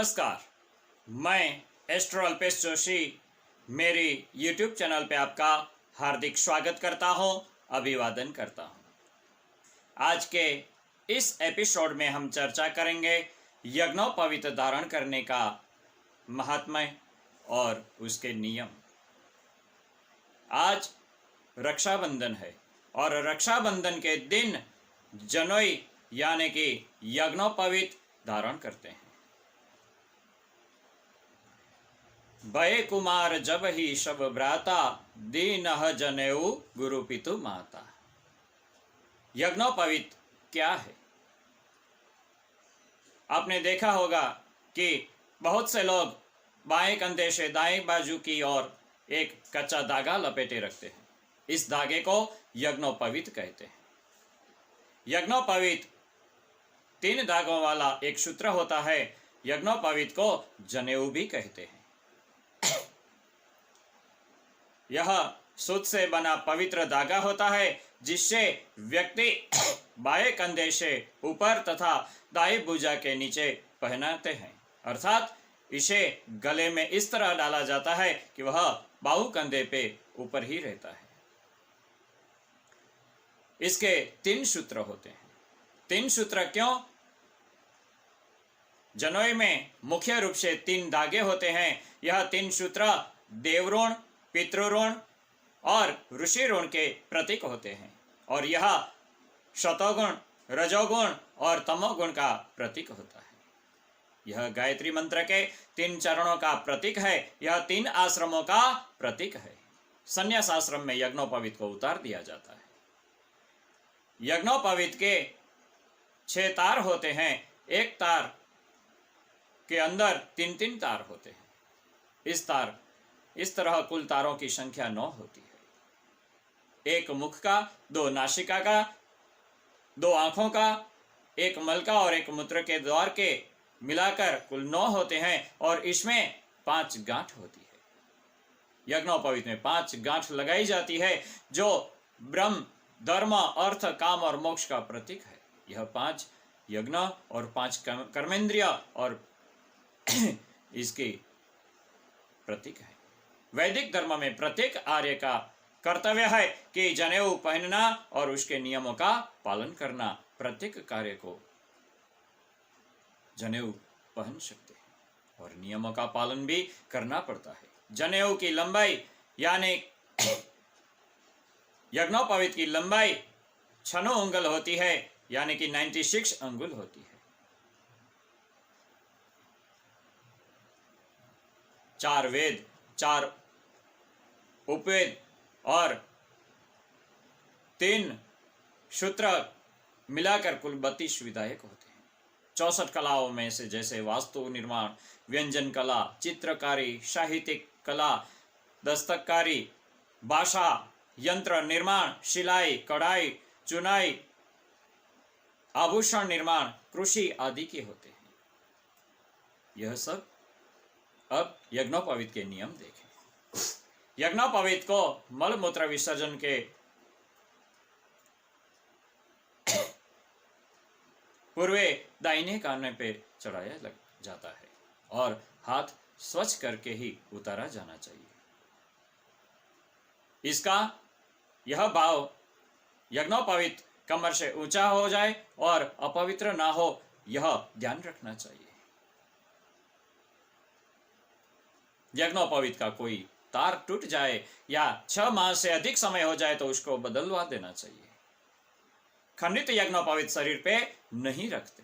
नमस्कार, मैं एस्ट्रो अल्पेश जोशी मेरी YouTube चैनल पे आपका हार्दिक स्वागत करता हूं, अभिवादन करता हूं। आज के इस एपिसोड में हम चर्चा करेंगे यज्ञोपवीत धारण करने का महात्म्य और उसके नियम। आज रक्षाबंधन है और रक्षाबंधन के दिन जनोई यानी कि यज्ञोपवीत धारण करते हैं। भय कुमार जब ही शब भ्राता दीनह जनेऊ गुरु पितु माता। यज्ञोपवीत क्या है? आपने देखा होगा कि बहुत से लोग बाएं कंधे से दाएं बाजू की ओर एक कच्चा धागा लपेटे रखते हैं। इस धागे को यज्ञोपवीत कहते हैं। यज्ञोपवीत 3 धागों वाला एक सूत्र होता है। यज्ञोपवीत को जनेऊ भी कहते हैं। यह सूत से बना पवित्र धागा होता है जिससे व्यक्ति बाएं कंधे से ऊपर तथा दाएं भुजा के नीचे पहनाते हैं, अर्थात इसे गले में इस तरह डाला जाता है कि वह बाहु कंधे पे ऊपर ही रहता है। इसके 3 सूत्र होते हैं। 3 सूत्र क्यों? जनोई में मुख्य रूप से 3 धागे होते हैं। यह 3 सूत्र देवऋण, पितृऋण और ऋषि ऋण के प्रतीक होते हैं और यह सतोगुण, रजोगुण और तमोगुण का प्रतीक होता है। यह गायत्री मंत्र के 3 चरणों का प्रतीक है। यह 3 आश्रमों का प्रतीक है। संन्यास आश्रम में यज्ञोपवीत को उतार दिया जाता है। यज्ञोपवीत के 6 तार होते हैं। एक तार के अंदर 3-3 तार होते हैं। इस तरह कुल तारों की संख्या 9 होती है। एक मुख का, 2 नासिका का, 2 आंखों का, एक मल का और एक मूत्र के द्वार के मिलाकर कुल 9 होते हैं और इसमें 5 गांठ होती है। यज्ञोपवीत में 5 गांठ लगाई जाती है जो ब्रह्म, धर्म, अर्थ, काम और मोक्ष का प्रतीक है। यह 5 यज्ञ और 5 कर्मेंद्रिय और इसके प्रतीक है। वैदिक धर्म में प्रत्येक आर्य का कर्तव्य है कि जनेऊ पहनना और उसके नियमों का पालन करना। प्रत्येक कार्य को जनेऊ पहन सकते हैं और नियमों का पालन भी करना पड़ता है। जनेऊ की लंबाई यानी यज्ञोपवीत की लंबाई 6 अंगुल होती है, यानी कि 96 अंगुल होती है। 4 वेद, 4 उपवेद और 3 सूत्र मिलाकर कुल 32 विधायक होते हैं। 64 कलाओं में से जैसे वास्तु निर्माण, व्यंजन कला, चित्रकारी, साहित्यिक कला, दस्तकारी, भाषा, यंत्र निर्माण, सिलाई, कढ़ाई, चुनाई, आभूषण निर्माण, कृषि आदि के होते हैं। यह सब अब यज्ञोपवीत के नियम देखें। यज्ञोपवीत को मल मूत्र विसर्जन के पूर्वे दाहिने कान पे चढ़ाया लग जाता है और हाथ स्वच्छ करके ही उतारा जाना चाहिए। इसका यह भाव यज्ञोपवीत कमर से ऊंचा हो जाए और अपवित्र ना हो, यह ध्यान रखना चाहिए। यज्ञोपवीत का कोई तार टूट जाए या 6 माह से अधिक समय हो जाए तो उसको बदलवा देना चाहिए। खंडित यज्ञोपवीत शरीर पे नहीं रखते।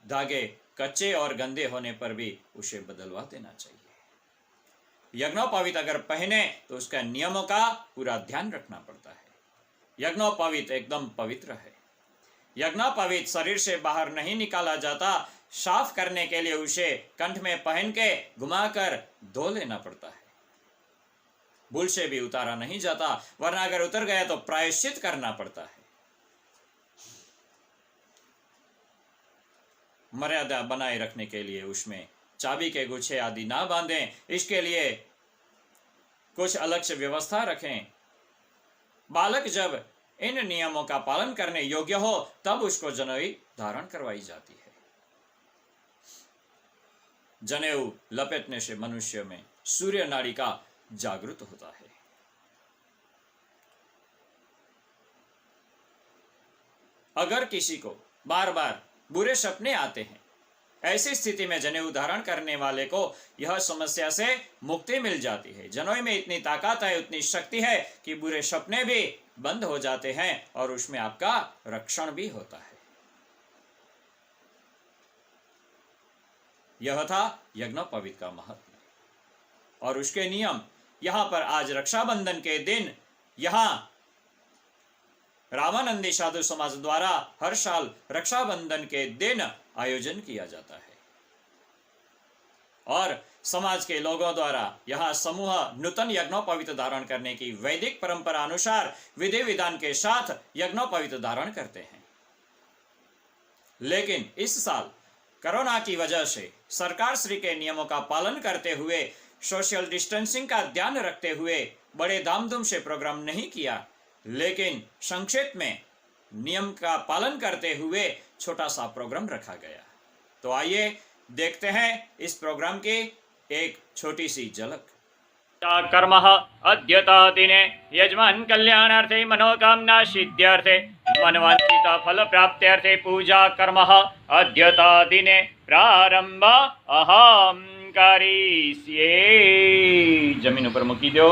धागे कच्चे और गंदे होने पर भी उसे बदलवा देना चाहिए। यज्ञोपवीत अगर पहने तो उसका नियमों का पूरा ध्यान रखना पड़ता है। यज्ञोपवीत एकदम पवित्र है। यज्ञोपवीत शरीर से बाहर नहीं निकाला जाता। साफ करने के लिए उसे कंठ में पहन के घुमाकर धो लेना पड़ता है। भूल से भी उतारा नहीं जाता, वरना अगर उतर गया तो प्रायश्चित करना पड़ता है। मर्यादा बनाए रखने के लिए उसमें चाबी के गुच्छे आदि ना बांधें। इसके लिए कुछ अलग से व्यवस्था रखें। बालक जब इन नियमों का पालन करने योग्य हो तब उसको जनोई धारण करवाई जाती है। जनेऊ लपेटने से मनुष्य में सूर्य नाड़ी का जागृत होता है। अगर किसी को बार बार बुरे सपने आते हैं, ऐसी स्थिति में जनेऊ धारण करने वाले को यह समस्या से मुक्ति मिल जाती है। जनेऊ में इतनी ताकत है, उतनी शक्ति है कि बुरे सपने भी बंद हो जाते हैं और उसमें आपका रक्षण भी होता है। यह था यज्ञोपवीत का महत्व और उसके नियम। यहां पर आज रक्षाबंधन के दिन यहां रामानंदी साधु समाज द्वारा हर साल रक्षाबंधन के दिन आयोजन किया जाता है और समाज के लोगों द्वारा यहां समूह नूतन यज्ञोपवीत धारण करने की वैदिक परंपरा अनुसार विधि विधान के साथ यज्ञोपवीत धारण करते हैं। लेकिन इस साल कोरोना की वजह से सरकार श्री के नियमों का पालन करते हुए, सोशल डिस्टेंसिंग का ध्यान रखते हुए बड़े धामधूम से प्रोग्राम नहीं किया, लेकिन संक्षेप में नियम का पालन करते हुए छोटा सा प्रोग्राम रखा गया। तो आइए देखते हैं इस प्रोग्राम की एक छोटी सी झलक। कर्म अद्यता दिने यजमान कल्याणार्थे मनोकामना सिद्ध्यर्थे मनवांछित फल प्राप्त्यर्थे पूजा कर्म अद्यता दिने प्रारंभ अहम करिष्ये। जमीन ऊपर मूकी दो।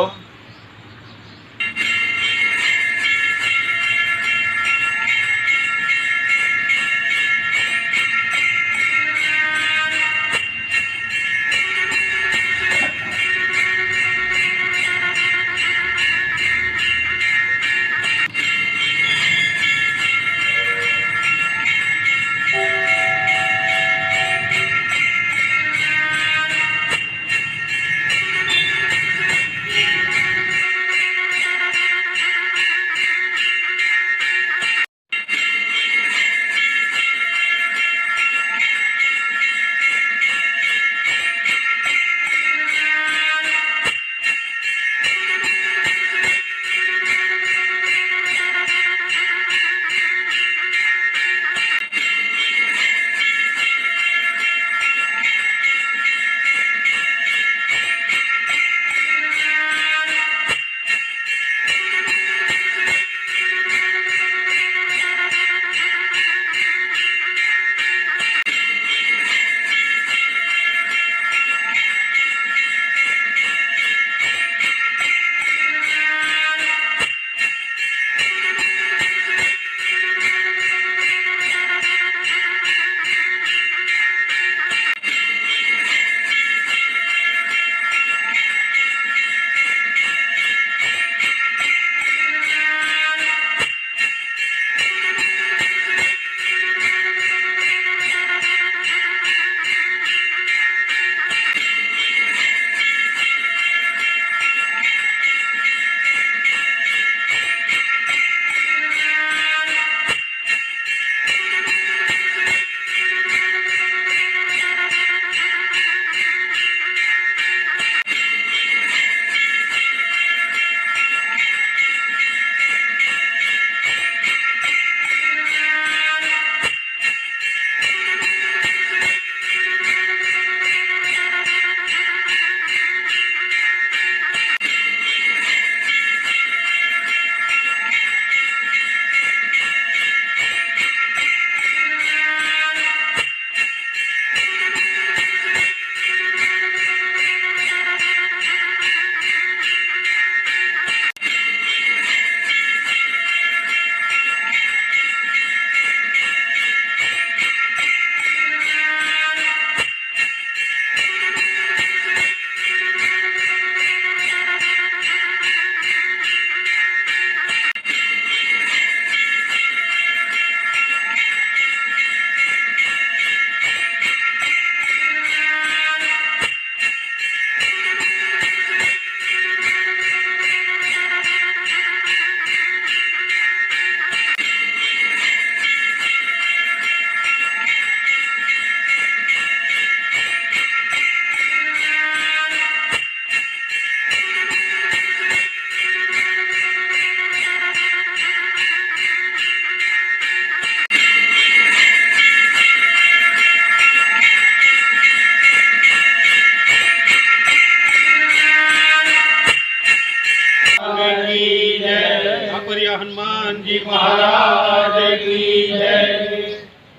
बोलिया हनुमान जी महाराज की जय।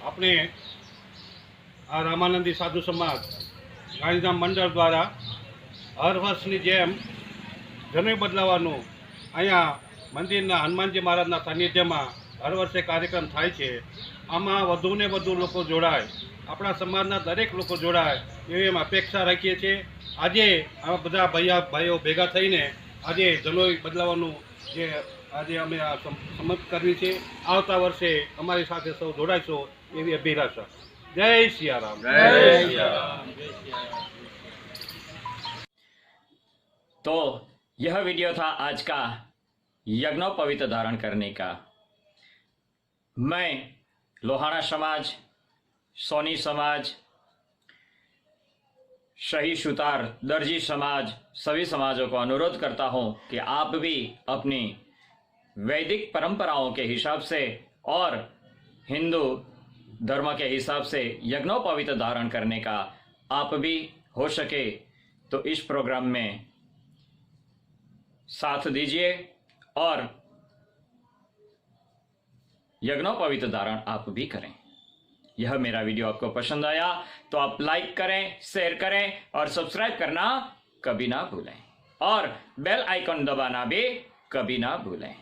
આપણે આ રામાનંદી સાધુ સમાજ ગાંધીધામ મંડળ દ્વારા હર વર્ષની જેમ જનોઈ બદલાવાનું અહીંયા મંદિરના હનુમાનજી મહારાજના સાનિધ્યમાં હર વર્ષે કાર્યક્રમ થાય છે। આમાં વધુને વધુ લોકો જોડાય, આપણા સમાજના દરેક લોકો જોડાય એવી અમે અપેક્ષા રાખીએ છીએ। આજે આ બધા ભાઈઓ ભેગા થઈને આજે જનોઈ બદલાવાનું જે આજે અમે આ સમજ કરવી છે। આવતા વર્ષે અમારી સાથે સૌ જોડાઈશો એવી અભિલાષા। જય સિયારામ। જય સિયારામ। तो यह वीडियो था आज का यज्ञोपवीत धारण करने का। मैं लोहाना समाज, सोनी समाज, शही सुतार, दर्जी समाज, सभी समाजों को अनुरोध करता हूं कि आप भी अपनी वैदिक परंपराओं के हिसाब से और हिंदू धर्म के हिसाब से यज्ञोपवीत धारण करने का आप भी हो सके तो इस प्रोग्राम में साथ दीजिए और यज्ञोपवीत धारण आप भी करें। यह मेरा वीडियो आपको पसंद आया तो आप लाइक करें, शेयर करें और सब्सक्राइब करना कभी ना भूलें और बेल आइकन दबाना भी कभी ना भूलें।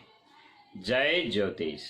जय ज्योतिष।